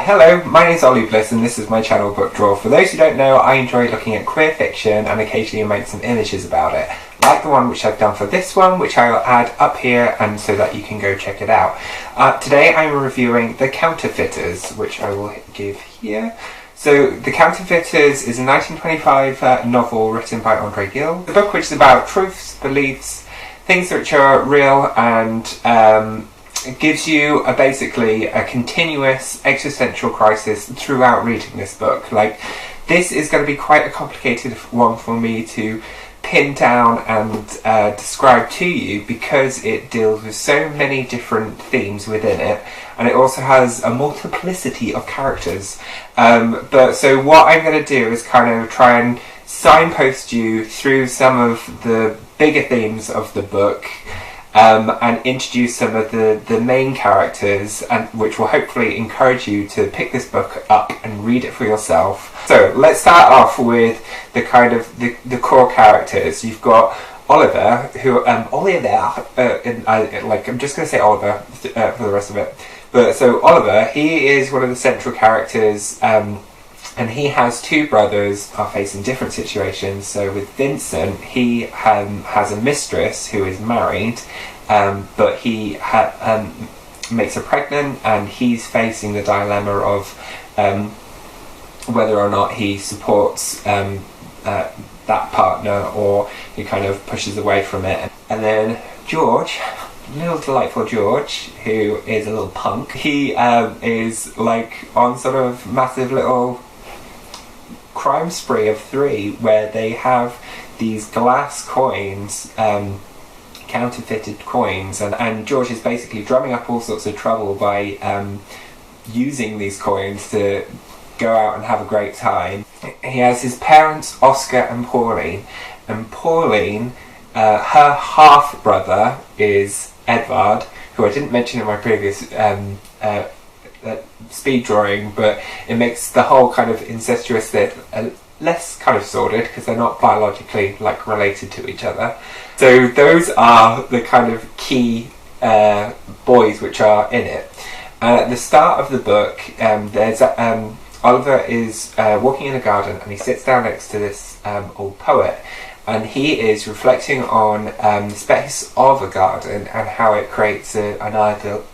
Hello, my name is Ollie Bliss and this is my channel Book Draw. For those who don't know, I enjoy looking at queer fiction and occasionally make some images about it, like the one which I've done for this one, which I'll add up here and so that you can go check it out. Today I'm reviewing The Counterfeiters, which I will give here. So The Counterfeiters is a 1925 novel written by André Gide. The book which is about truths, beliefs, things which are real, and it gives you basically a continuous existential crisis throughout reading this book. Like, this is going to be quite a complicated one for me to pin down and describe to you, because it deals with so many different themes within it, and it also has a multiplicity of characters. So what I'm going to do is kind of try and signpost you through some of the bigger themes of the book, and introduce some of the main characters, and which will hopefully encourage you to pick this book up and read it for yourself. So let's start off with the kind of the core characters. You've got Oliver, who I'm just going to say Oliver for the rest of it. But so Oliver, he is one of the central characters. And he has two brothers who are facing different situations. So with Vincent, he has a mistress who is married, but he makes her pregnant, and he's facing the dilemma of whether or not he supports that partner, or he kind of pushes away from it. And then George, little delightful George, who is a little punk. He is like on sort of massive little crime spree of 3, where they have these glass coins, counterfeited coins, and George is basically drumming up all sorts of trouble by using these coins to go out and have a great time. He has his parents, Oscar and Pauline, her half brother is Edvard, who I didn't mention in my previous speed drawing, but it makes the whole kind of incestuous bit less kind of sordid, because they're not biologically like related to each other. So those are the kind of key boys which are in it. At the start of the book, there's Oliver is walking in a garden, and he sits down next to this old poet, and he is reflecting on the space of a garden and how it creates an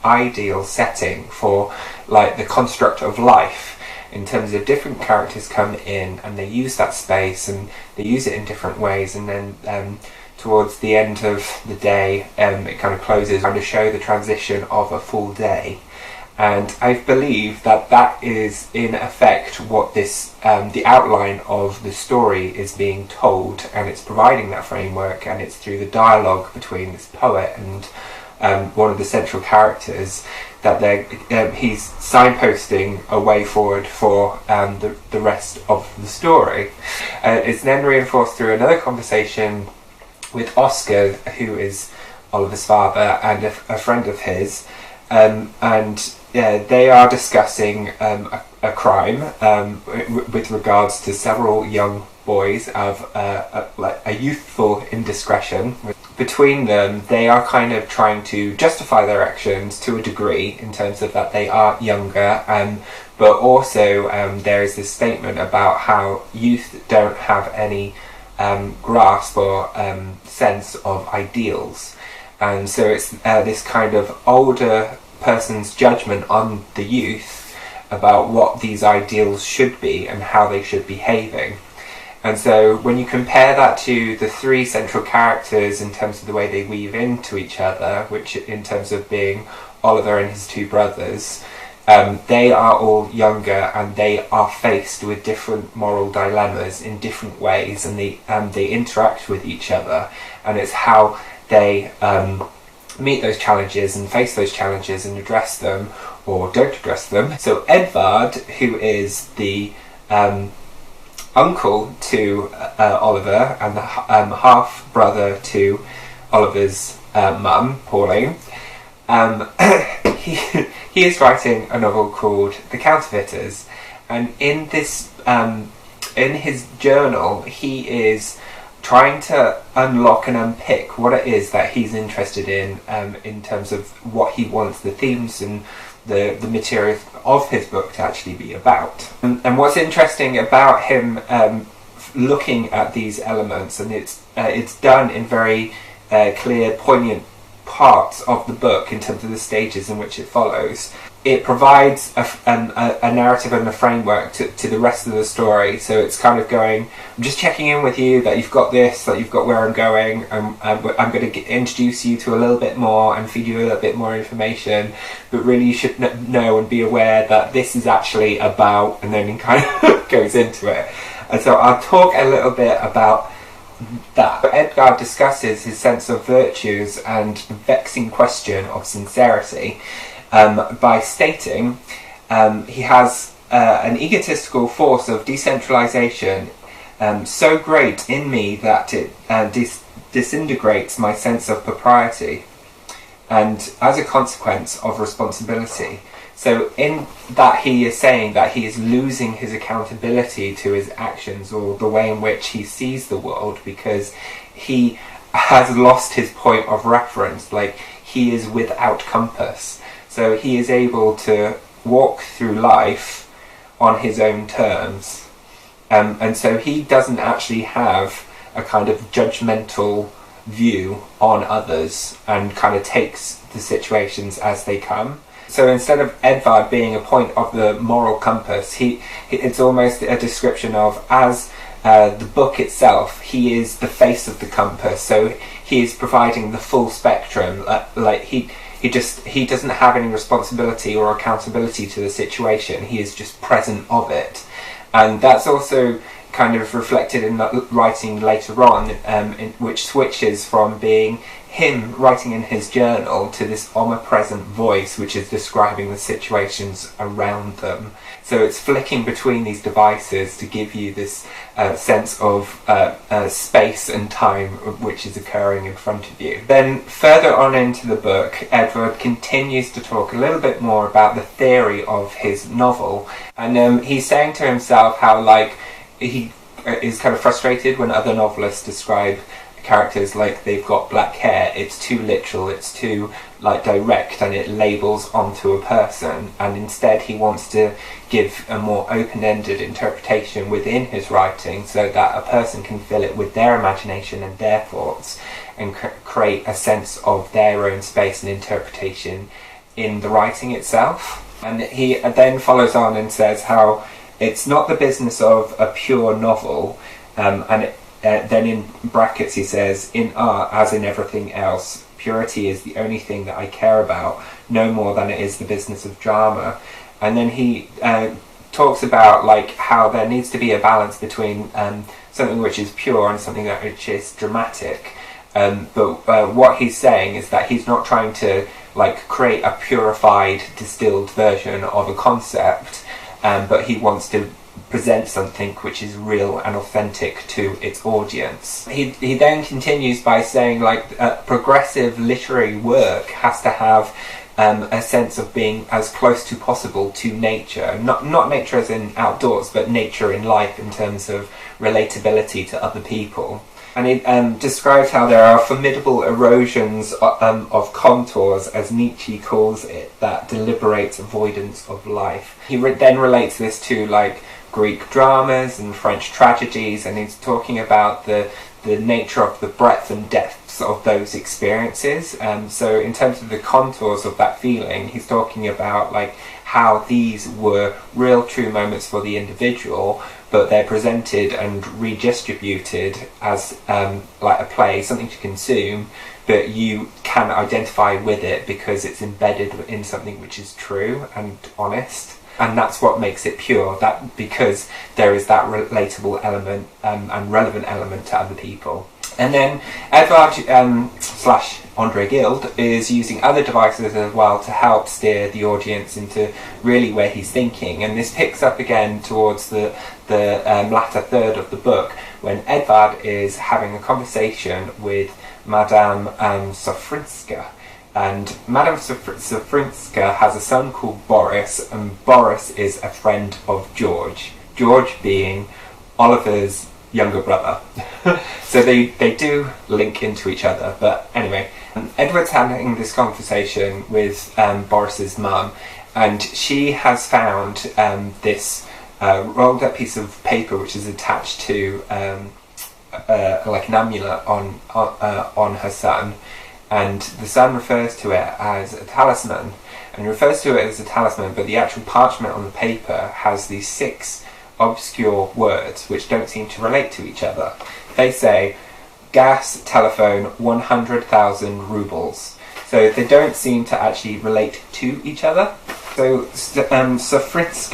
ideal setting for like the construct of life, in terms of different characters come in and they use that space and they use it in different ways, and then towards the end of the day it kind of closes, trying to show the transition of a full day. And I believe that that is in effect what this the outline of the story is being told, and it's providing that framework, and it's through the dialogue between this poet and one of the central characters that he's signposting a way forward for the rest of the story. It's then reinforced through another conversation with Oscar, who is Oliver's father and a friend of his, and they are discussing a crime with regards to several young boys of a youthful indiscretion. Between them, they are kind of trying to justify their actions to a degree, in terms of that they are younger, but also there is this statement about how youth don't have any grasp or sense of ideals, and so it's this kind of older person's judgment on the youth about what these ideals should be and how they should be behaving. And so when you compare that to the 3 central characters in terms of the way they weave into each other, which in terms of being Oliver and his 2 brothers, they are all younger, and they are faced with different moral dilemmas in different ways, and they interact with each other, and it's how they meet those challenges and face those challenges and address them or don't address them. So Edvard, who is the uncle to Oliver and the half brother to Oliver's mum, Pauline, he is writing a novel called The Counterfeiters, and in this in his journal he is trying to unlock and unpick what it is that he's interested in terms of what he wants the themes and the material of his book to actually be about. And what's interesting about him looking at these elements, and it's done in very clear, poignant parts of the book in terms of the stages in which it follows. It provides a narrative and a framework to the rest of the story. So it's kind of going, I'm just checking in with you that you've got this, that you've got where I'm going. I'm going to introduce you to a little bit more and feed you a little bit more information. But really you should know and be aware that this is actually about, and then he kind of goes into it. And so I'll talk a little bit about that. Edgar discusses his sense of virtues and the vexing question of sincerity by stating he has an egotistical force of decentralization so great in me that it disintegrates my sense of propriety, and as a consequence of responsibility. So in that he is saying that he is losing his accountability to his actions or the way in which he sees the world, because he has lost his point of reference, like he is without compass. So he is able to walk through life on his own terms. And so he doesn't actually have a kind of judgmental view on others and kind of takes the situations as they come. So instead of Edvard being a point of the moral compass, it's almost a description of, as the book itself, he is the face of the compass. So he is providing the full spectrum. Like he doesn't have any responsibility or accountability to the situation. He is just present of it, and that's also kind of reflected in the writing later on, which switches from being him writing in his journal to this omnipresent voice which is describing the situations around them. So it's flicking between these devices to give you this sense of space and time which is occurring in front of you. Then further on into the book, Edward continues to talk a little bit more about the theory of his novel, and he's saying to himself how, like, he is kind of frustrated when other novelists describe characters like they've got black hair. It's too literal, it's too like direct, and it labels onto a person, and instead he wants to give a more open-ended interpretation within his writing so that a person can fill it with their imagination and their thoughts and create a sense of their own space and interpretation in the writing itself. And he then follows on and says how it's not the business of a pure novel, then in brackets he says, in art as in everything else, purity is the only thing that I care about, no more than it is the business of drama. And then he talks about like how there needs to be a balance between something which is pure and something which is dramatic. But what he's saying is that he's not trying to like create a purified, distilled version of a concept, but he wants to present something which is real and authentic to its audience. He then continues by saying like progressive literary work has to have a sense of being as close to possible to nature, not nature as in outdoors, but nature in life in terms of relatability to other people. And he describes how there are formidable erosions of contours, as Nietzsche calls it, that deliberate avoidance of life. He then relates this to like Greek dramas and French tragedies, and he's talking about the nature of the breadth and depths of those experiences. So in terms of the contours of that feeling, he's talking about like how these were real true moments for the individual, but they're presented and redistributed as like a play, something to consume, but you can identify with it because it's embedded in something which is true and honest. And that's what makes it pure, that because there is that relatable element and relevant element to other people. And then Edvard slash André Gide is using other devices as well to help steer the audience into really where he's thinking. And this picks up again towards the latter third of the book, when Edvard is having a conversation with Madame Sofrinska. And Madame Sofrinska has a son called Boris, and Boris is a friend of George. George being Oliver's younger brother. So they do link into each other. But anyway, Edward's having this conversation with Boris's mum, and she has found this rolled up piece of paper which is attached to like an amulet on her son, and the son refers to it as a talisman, and refers to it as a talisman, but the actual parchment on the paper has these 6 obscure words which don't seem to relate to each other. They say gas, telephone, 100,000 rubles. So they don't seem to actually relate to each other. So Frnech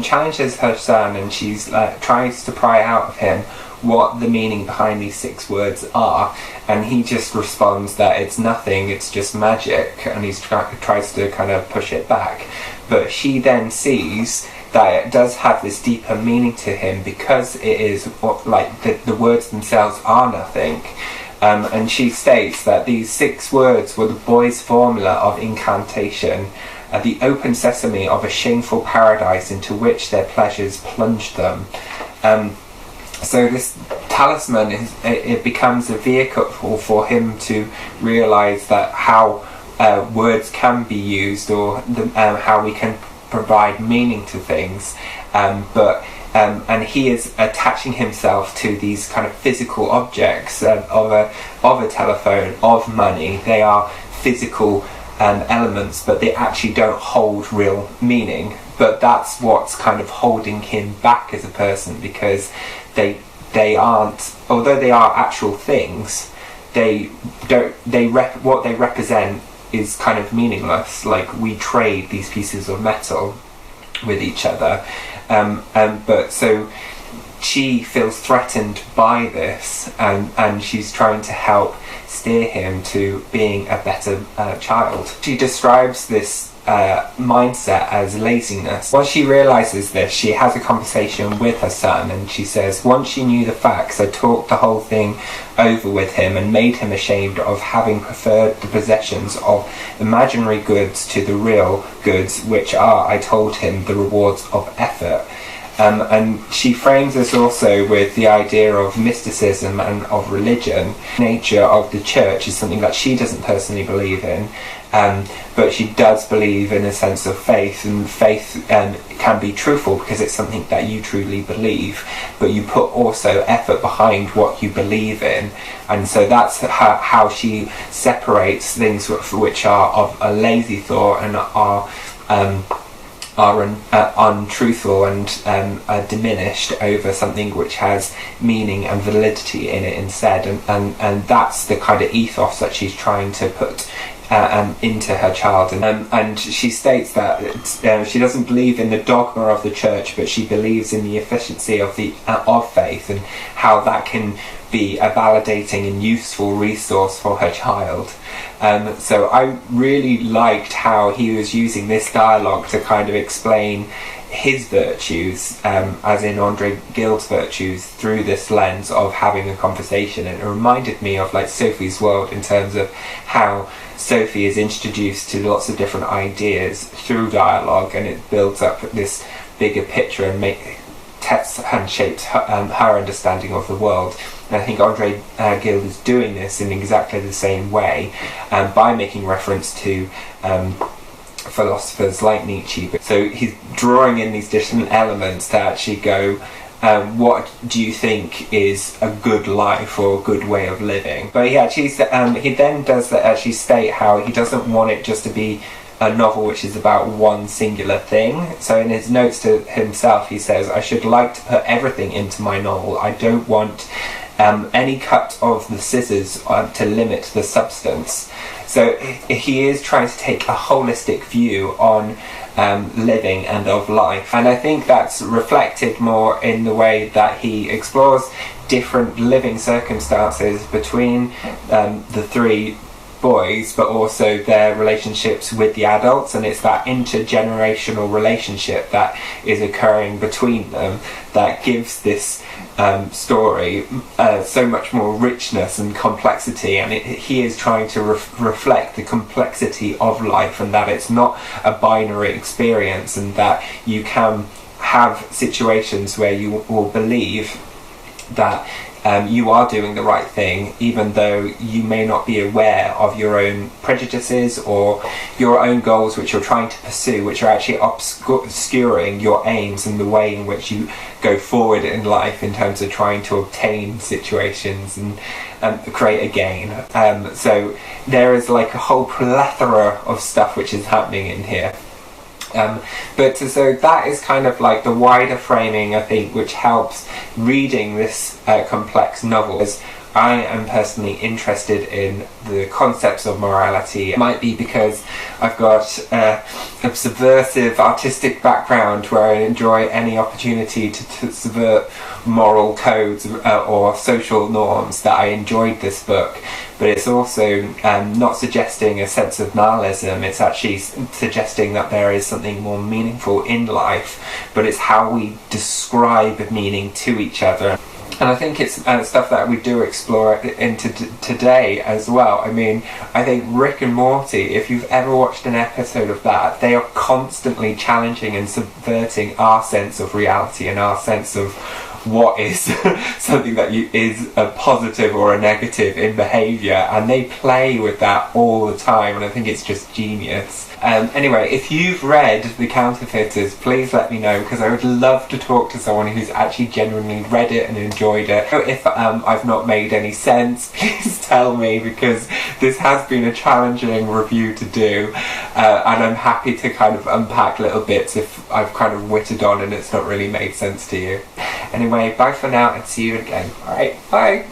challenges her son, and she's tries to pry out of him what the meaning behind these 6 words are, and he just responds that it's nothing, it's just magic, and he tries to kind of push it back. But she then sees that it does have this deeper meaning to him, because it is like the words themselves are nothing. And she states that these 6 words were the boy's formula of incantation, the open sesame of a shameful paradise into which their pleasures plunged them. So this talisman it becomes a vehicle for him to realise that how words can be used, or how we can provide meaning to things, and he is attaching himself to these kind of physical objects of a telephone, of money. They are physical elements, but they actually don't hold real meaning. But that's what's kind of holding him back as a person, because they aren't, although they are actual things, what they represent is kind of meaningless. Like, we trade these pieces of metal with each other, but so she feels threatened by this, and she's trying to help steer him to being a better child. She describes this mindset as laziness. Once she realises this, she has a conversation with her son, and she says, once she knew the facts, I talked the whole thing over with him and made him ashamed of having preferred the possessions of imaginary goods to the real goods, which are, I told him, the rewards of effort. And she frames this also with the idea of mysticism and of religion. The nature of the church is something that she doesn't personally believe in, but she does believe in a sense of faith, and faith can be truthful because it's something that you truly believe, but you put also effort behind what you believe in. And so that's how she separates things which are of a lazy thought and are untruthful and are diminished, over something which has meaning and validity in it instead, and that's the kind of ethos that she's trying to put into her child. And she states that she doesn't believe in the dogma of the church, but she believes in the efficiency of faith, and how that can be a validating and useful resource for her child. So I really liked how he was using this dialogue to kind of explain his virtues, as in André Gide's virtues, through this lens of having a conversation. And it reminded me of like Sophie's world, in terms of how Sophie is introduced to lots of different ideas through dialogue, and it builds up this bigger picture and tests and shapes her understanding of the world. And I think André Gide is doing this in exactly the same way, by making reference to philosophers like Nietzsche. So he's drawing in these different elements to actually go, what do you think is a good life or a good way of living? But he actually he then does actually state how he doesn't want it just to be a novel which is about one singular thing. So in his notes to himself, he says, I should like to put everything into my novel. I don't want any cut of the scissors to limit the substance. So he is trying to take a holistic view on living and of life, and I think that's reflected more in the way that he explores different living circumstances between the 3 boys, but also their relationships with the adults, and it's that intergenerational relationship that is occurring between them that gives this story so much more richness and complexity. And he is trying to reflect the complexity of life, and that it's not a binary experience, and that you can have situations where you will believe that you are doing the right thing, even though you may not be aware of your own prejudices or your own goals which you're trying to pursue, which are actually obscuring your aims and the way in which you go forward in life in terms of trying to obtain situations and create a gain. So there is like a whole plethora of stuff which is happening in here. But so that is kind of like the wider framing, I think, which helps reading this complex novel. As I am personally interested in the concepts of morality. It might be because I've got a subversive artistic background where I enjoy any opportunity to subvert moral codes or social norms, that I enjoyed this book. But it's also not suggesting a sense of nihilism. It's actually suggesting that there is something more meaningful in life, but it's how we describe meaning to each other. And I think it's stuff that we do explore into today as well. I mean, I think Rick and Morty, if you've ever watched an episode of that, they are constantly challenging and subverting our sense of reality and our sense of what is something that is a positive or a negative in behaviour, and they play with that all the time, and I think it's just genius. Anyway, if you've read The Counterfeiters, please let me know, because I would love to talk to someone who's actually genuinely read it and enjoyed it. If I've not made any sense, please tell me, because this has been a challenging review to do, and I'm happy to kind of unpack little bits if I've kind of witted on and it's not really made sense to you. Anyway, bye for now and see you again. Alright, bye!